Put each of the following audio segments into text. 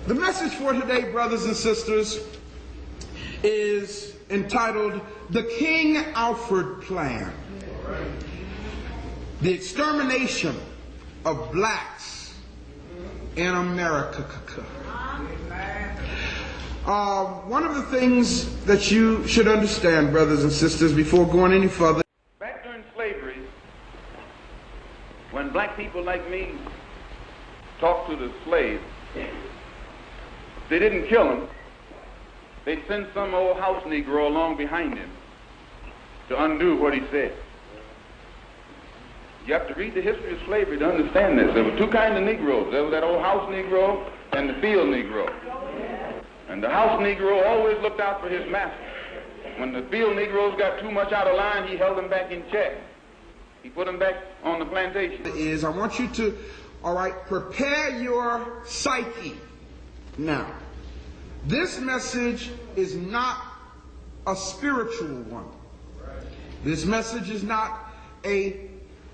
The message for today, brothers and sisters, is entitled The King Alfred Plan. The extermination of blacks in America. One of the things that you should understand, brothers and sisters, before going any further. Back during slavery, when black people like me talked to the slaves, they didn't kill him. They'd send some old house Negro along behind him to undo what he said. You have to read the history of slavery to understand this. There were two kinds of Negroes. There was that old house Negro and the field Negro. And the house Negro always looked out for his master. When the field Negroes got too much out of line, he held them back in check. He put them back on the plantation. I want you to, prepare your psyche. Now, this message is not a spiritual one. This message is not a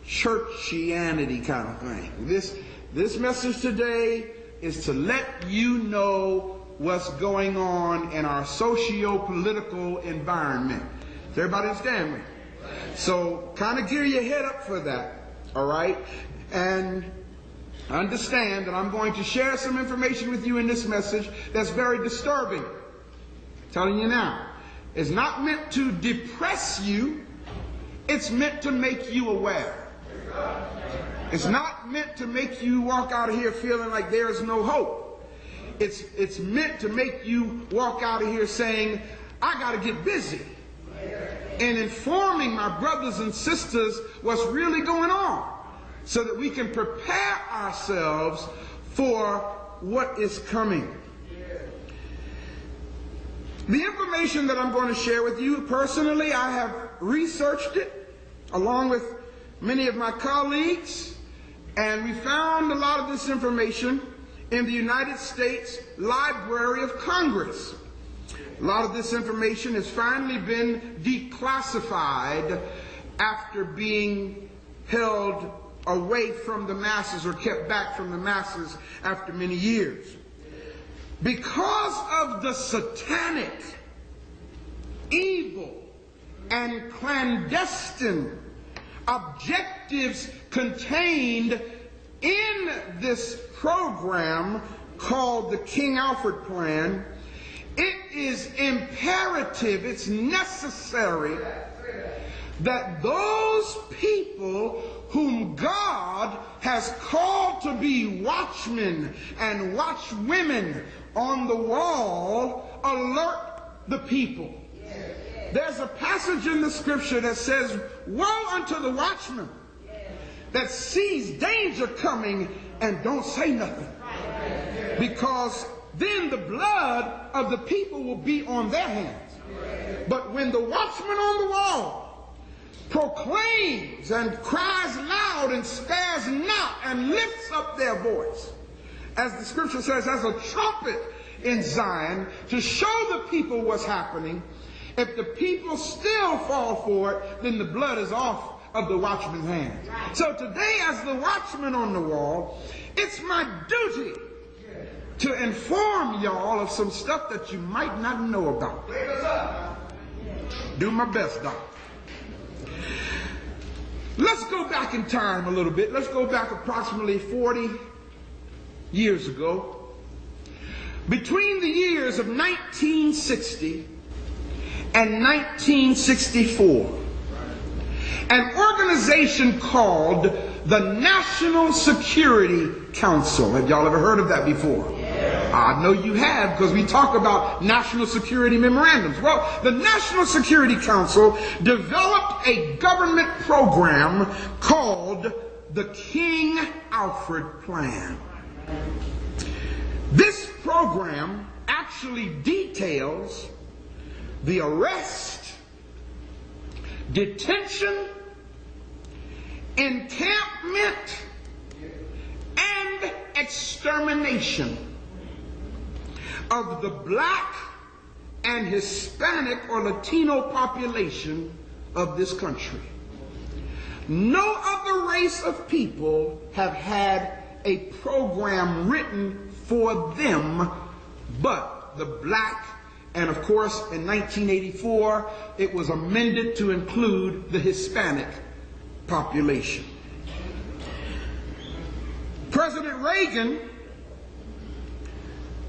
churchianity kind of thing. This message today is to let you know what's going on in our socio-political environment. Does everybody understand me? So kind of gear your head up for that, all right? And understand that I'm going to share some information with you in this message that's very disturbing. I'm telling you now. It's not meant to depress you. It's meant to make you aware. It's not meant to make you walk out of here feeling like there's no hope. It's meant to make you walk out of here saying, I got to get busy in informing my brothers and sisters what's really going on, so that we can prepare ourselves for what is coming. The information that I'm going to share with you, personally, I have researched it along with many of my colleagues, and we found a lot of this information in the United States Library of Congress. A lot of this information has finally been declassified after being held away from the masses, or kept back from the masses after many years. Because of the satanic, evil, and clandestine objectives contained in this program called the King Alfred Plan, it is imperative, it's necessary that those people whom God has called to be watchmen and watchwomen on the wall alert the people. There's a passage in the scripture that says, woe unto the watchman that sees danger coming and don't say nothing, because then the blood of the people will be on their hands. But when the watchman on the wall proclaims and cries loud and spares not and lifts up their voice, as the scripture says, as a trumpet in Zion, to show the people what's happening, if the people still fall for it, then the blood is off of the watchman's hands. So today, as the watchman on the wall, it's my duty to inform y'all of some stuff that you might not know about. Do my best, Doc. Let's go back in time a little bit. Let's go back approximately 40 years ago. Between the years of 1960 and 1964, an organization called the National Security Council. Have y'all ever heard of that before? I know you have, because we talk about national security memorandums. Well, the National Security Council developed a government program called the King Alfred Plan. This program actually details the arrest, detention, encampment, and extermination of the black and Hispanic or Latino population of this country. No other race of people have had a program written for them but the black. And of course, in 1984, it was amended to include the Hispanic population. President Reagan,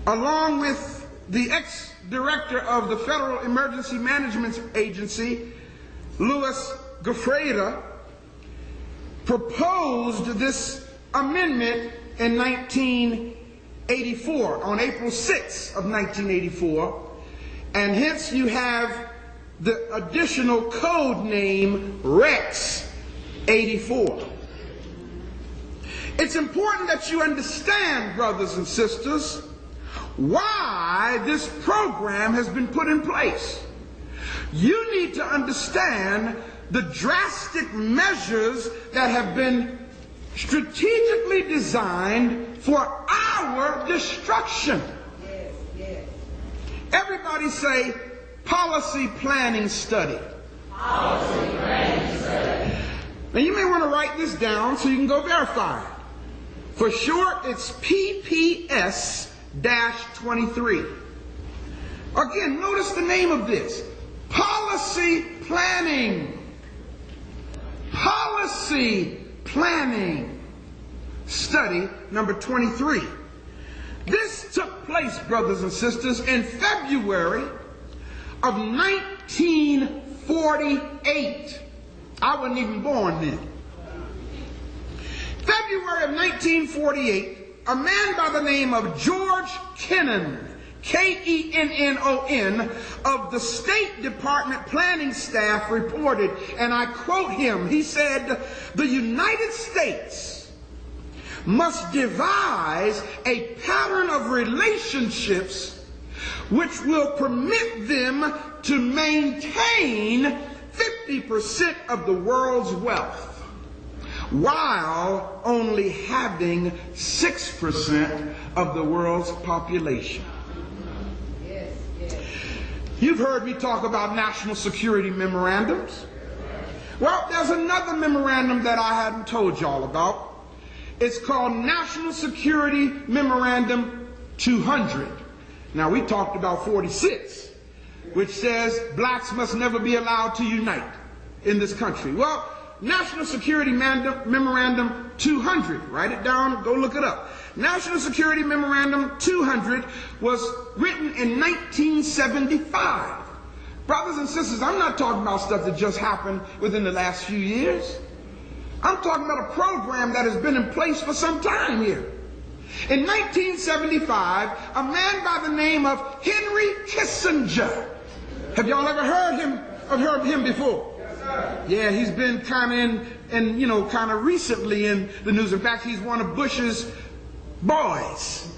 along with the ex-director of the Federal Emergency Management Agency, Louis Goffredo, proposed this amendment in 1984, on April 6th of 1984, and hence you have the additional code name Rex 84. It's important that you understand, brothers and sisters, why this program has been put in place. You need to understand the drastic measures that have been strategically designed for our destruction. Yes, yes. Everybody say, policy planning study. Policy planning study. Now you may want to write this down so you can go verify it. For short, it's PPS-23. Again, notice the name of this. Policy planning. Policy planning study number 23. This took place, brothers and sisters, in February of 1948. I wasn't even born then. February of 1948, a man by the name of George Kennan, Kennon, of the State Department planning staff reported, and I quote him, he said, "The United States must devise a pattern of relationships which will permit them to maintain 50% of the world's wealth, while only having 6% of the world's population." Yes, yes. You've heard me talk about national security memorandums. Well, there's another memorandum that I hadn't told y'all about. It's called National Security Memorandum 200. Now, we talked about 46, which says blacks must never be allowed to unite in this country. Well, National Security Memorandum 200, write it down, go look it up. National Security Memorandum 200 was written in 1975. Brothers and sisters, I'm not talking about stuff that just happened within the last few years. I'm talking about a program that has been in place for some time here. In 1975, a man by the name of Henry Kissinger. Have y'all ever heard him before? Yeah, he's been kind of recently in the news. In fact, he's one of Bush's boys.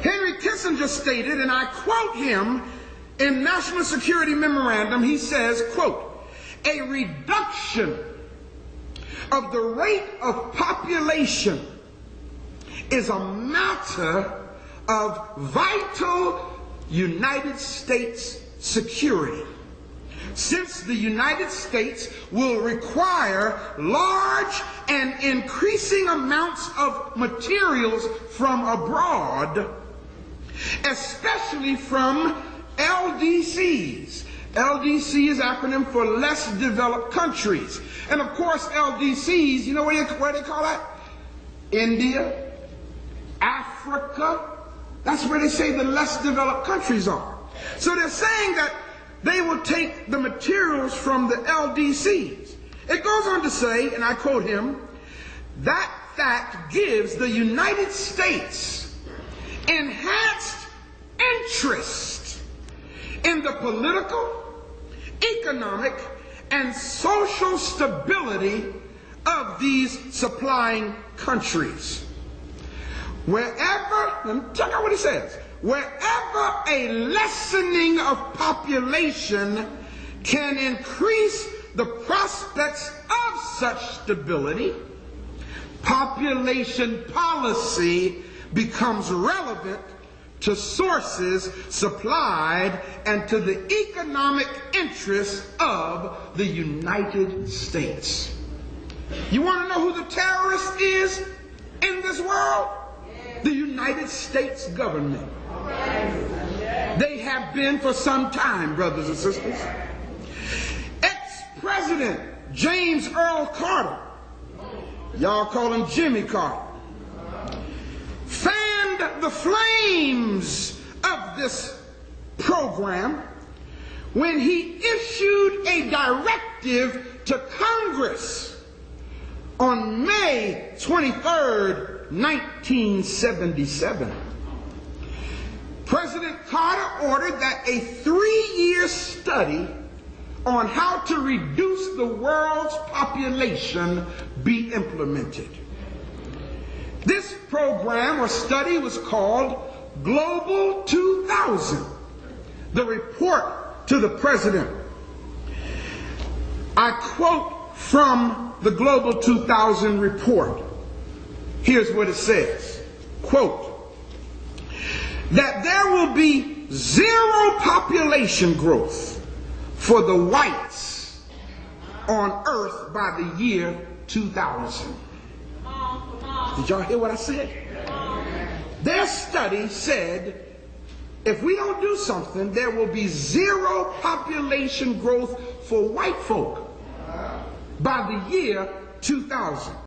Henry Kissinger stated, and I quote him in National Security Memorandum, he says, quote, "A reduction of the rate of population is a matter of vital United States security, since the United States will require large and increasing amounts of materials from abroad, especially from LDCs. LDC is acronym for less developed countries. And of course, LDCs, you know where they call that? India, Africa. That's where they say the less developed countries are. So they're saying that they will take the materials from the LDCs. It goes on to say, and I quote him, "That fact gives the United States enhanced interest in the political, economic, and social stability of these supplying countries. Wherever," and check out what he says, "wherever a lessening of population can increase the prospects of such stability, population policy becomes relevant to sources supplied and to the economic interests of the United States." You want to know who the terrorist is in this world? the United States government. They have been for some time, brothers and sisters. Ex-President James Earl Carter, y'all call him Jimmy Carter, fanned the flames of this program when he issued a directive to Congress on May 23rd, 1977. President Carter ordered that a 3-year study on how to reduce the world's population be implemented. This program or study was called Global 2000, the report to the president. I quote from the Global 2000 report. Here's what it says, quote, that there will be zero population growth for the whites on earth by the year 2000. Did y'all hear what I said? Their study said if we don't do something, there will be zero population growth for white folk by the year 2000.